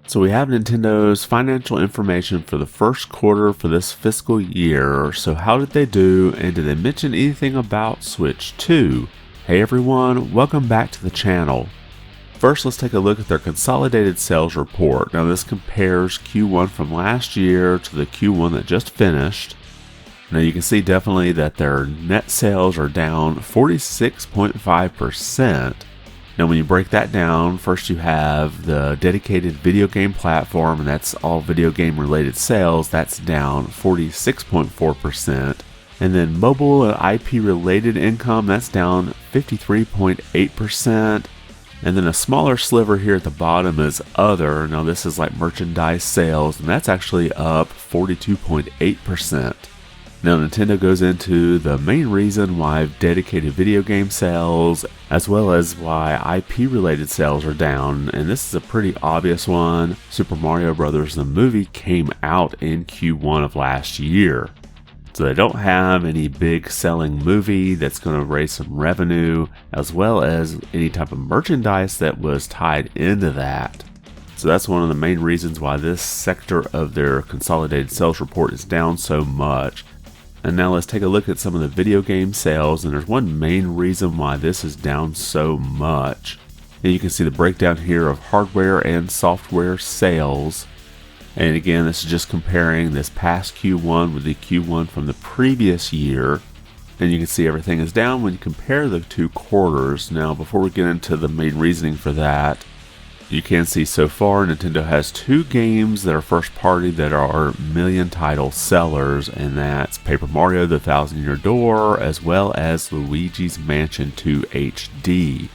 So we have Nintendo's financial information for the first quarter for this fiscal year. So how did they do, and did they mention anything about Switch 2? Hey everyone, welcome back to the channel. First, let's take a look at their consolidated sales report. Now this compares Q1 from last year to the Q1 that just finished. Now you can see definitely that their net sales are down 46.5%. Now when you break that down, first you have the dedicated video game platform, and that's all video game related sales, that's down 46.4%. And then mobile and IP related income, that's down 53.8%. And then a smaller sliver here at the bottom is other. Now this is like merchandise sales, and that's actually up 42.8%. Now Nintendo goes into the main reason why dedicated video game sales, as well as why IP related sales are down, and this is a pretty obvious one. Super Mario Bros. The movie came out in Q1 of last year. So they don't have any big selling movie that's going to raise some revenue, as well as any type of merchandise that was tied into that. So that's one of the main reasons why this sector of their consolidated sales report is down so much. And now let's take a look at some of the video game sales, and there's one main reason why this is down so much. And you can see the breakdown here of hardware and software sales. And again, this is just comparing this past Q1 with the Q1 from the previous year. And you can see everything is down when you compare the two quarters. Now, before we get into the main reasoning for that, you can see so far Nintendo has two games that are first party that are million title sellers, and that's Paper Mario The Thousand Year Door, as well as Luigi's Mansion 2 HD.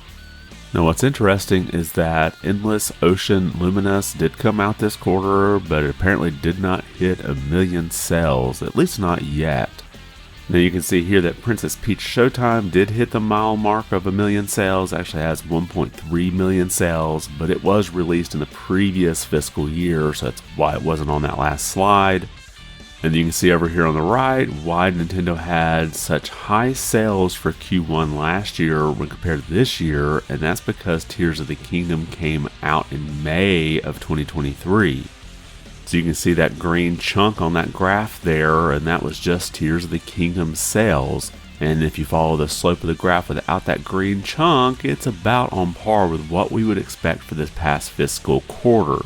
Now what's interesting is that Endless Ocean Luminous did come out this quarter, but it apparently did not hit 1 million sales, at least not yet. Now you can see here that Princess Peach Showtime did hit the mile mark of 1 million sales, actually has 1.3 million sales, but it was released in the previous fiscal year, so that's why it wasn't on that last slide. And you can see over here on the right why Nintendo had such high sales for Q1 last year when compared to this year, and that's because Tears of the Kingdom came out in May of 2023. So you can see that green chunk on that graph there, and that was just Tears of the Kingdom sales. And if you follow the slope of the graph without that green chunk, it's about on par with what we would expect for this past fiscal quarter.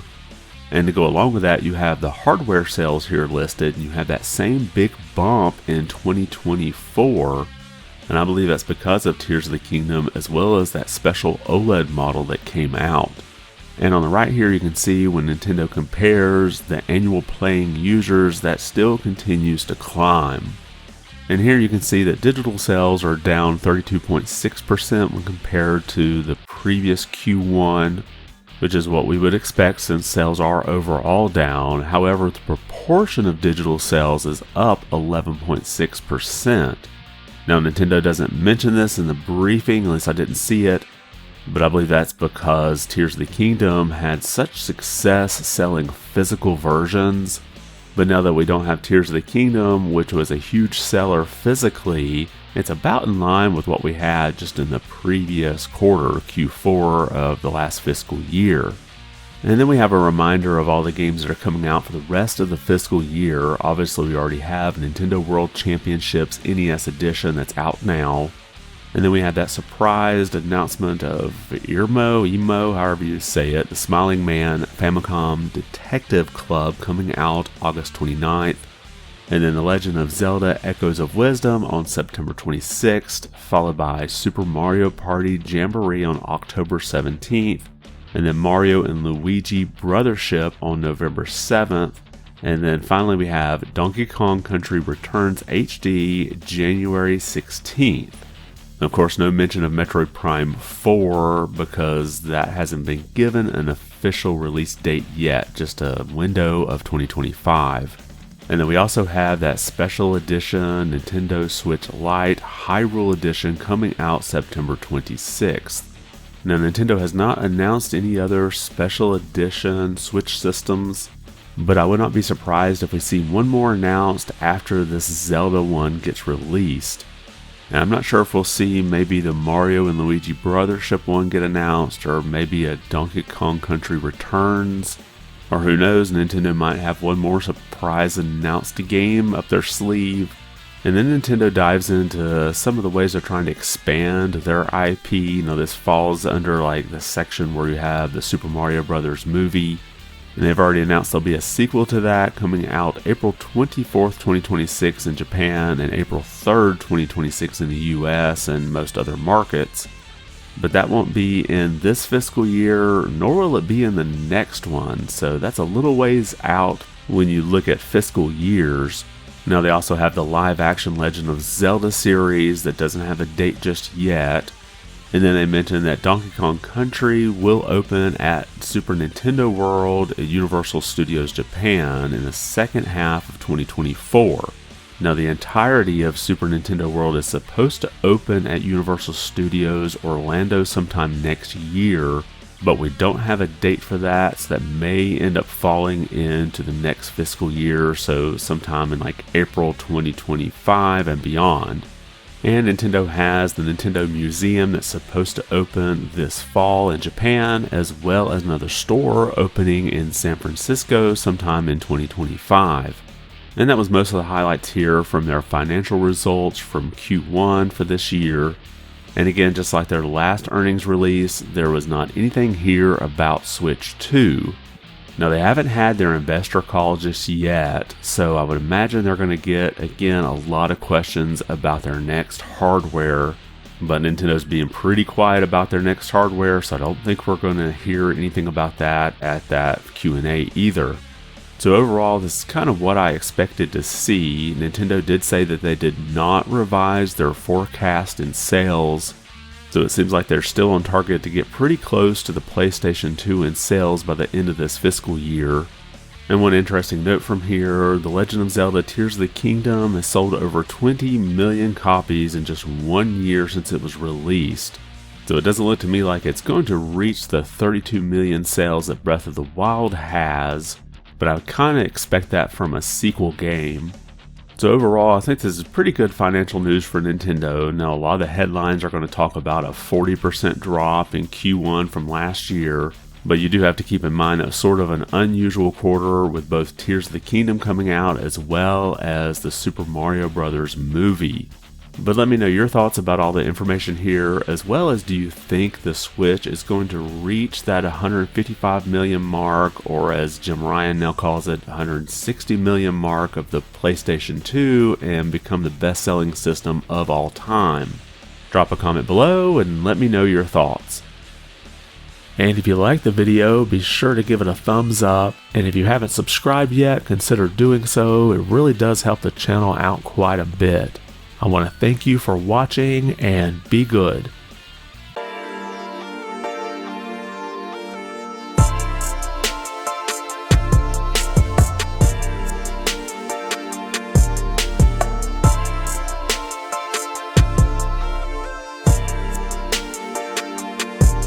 And to go along with that, you have the hardware sales here listed, and you have that same big bump in 2024. And I believe that's because of Tears of the Kingdom, as well as that special OLED model that came out. And on the right here, you can see when Nintendo compares the annual playing users, that still continues to climb. And here you can see that digital sales are down 32.6% when compared to the previous Q1, which is what we would expect since sales are overall down. However, the proportion of digital sales is up 11.6%. Now, Nintendo doesn't mention this in the briefing, at least I didn't see it, but I believe that's because Tears of the Kingdom had such success selling physical versions. But now that we don't have Tears of the Kingdom, which was a huge seller physically, it's about in line with what we had just in the previous quarter, Q4 of the last fiscal year. And then we have a reminder of all the games that are coming out for the rest of the fiscal year. Obviously, we already have Nintendo World Championships NES Edition that's out now. And then we had that surprised announcement of Emo, however you say it, the Smiling Man Famicom Detective Club coming out August 29th. And then The Legend of Zelda Echoes of Wisdom on September 26th, followed by Super Mario Party Jamboree on October 17th. And then Mario and Luigi Brothership on November 7th. And then finally we have Donkey Kong Country Returns HD January 16th. Of course, no mention of Metroid Prime 4 because that hasn't been given an official release date yet, just a window of 2025. And then we also have that special edition Nintendo Switch Lite Hyrule Edition coming out September 26th. Now, Nintendo has not announced any other special edition Switch systems, but I would not be surprised if we see one more announced after this Zelda one gets released. And I'm not sure if we'll see maybe the Mario and Luigi Brothership one get announced, or maybe a Donkey Kong Country Returns. Or who knows, Nintendo might have one more surprise announced game up their sleeve. And then Nintendo dives into some of the ways they're trying to expand their IP. This falls under like the section where you have the Super Mario Brothers movie. And they've already announced there'll be a sequel to that coming out April 24th, 2026 in Japan and April 3rd, 2026 in the US and most other markets. But that won't be in this fiscal year, nor will it be in the next one. So that's a little ways out when you look at fiscal years. Now they also have the live action Legend of Zelda series that doesn't have a date just yet. And then they mentioned that Donkey Kong Country will open at Super Nintendo World at Universal Studios Japan in the second half of 2024. Now the entirety of Super Nintendo World is supposed to open at Universal Studios Orlando sometime next year, but we don't have a date for that, so that may end up falling into the next fiscal year, so sometime in like April 2025 and beyond. And Nintendo has the Nintendo Museum that's supposed to open this fall in Japan, as well as another store opening in San Francisco sometime in 2025. And that was most of the highlights here from their financial results from Q1 for this year. And again, just like their last earnings release, there was not anything here about Switch 2. Now, they haven't had their investor call just yet, so I would imagine they're going to get, again, a lot of questions about their next hardware. But Nintendo's being pretty quiet about their next hardware, so I don't think we're going to hear anything about that at that Q&A either. So overall, this is kind of what I expected to see. Nintendo did say that they did not revise their forecast in sales, so it seems like they're still on target to get pretty close to the PlayStation 2 in sales by the end of this fiscal year. And one interesting note from here, The Legend of Zelda Tears of the Kingdom has sold over 20 million copies in just 1 year since it was released. So it doesn't look to me like it's going to reach the 32 million sales that Breath of the Wild has, but I would kind of expect that from a sequel game. So overall, I think this is pretty good financial news for Nintendo. Now, a lot of the headlines are going to talk about a 40% drop in Q1 from last year, but you do have to keep in mind that sort of an unusual quarter with both Tears of the Kingdom coming out as well as the Super Mario Brothers movie. But let me know your thoughts about all the information here, as well as do you think the Switch is going to reach that 155 million mark, or as Jim Ryan now calls it, 160 million mark of the PlayStation 2 and become the best-selling system of all time? Drop a comment below and let me know your thoughts. And if you liked the video, be sure to give it a thumbs up, and if you haven't subscribed yet, consider doing so. It really does help the channel out quite a bit. I want to thank you for watching, and be good.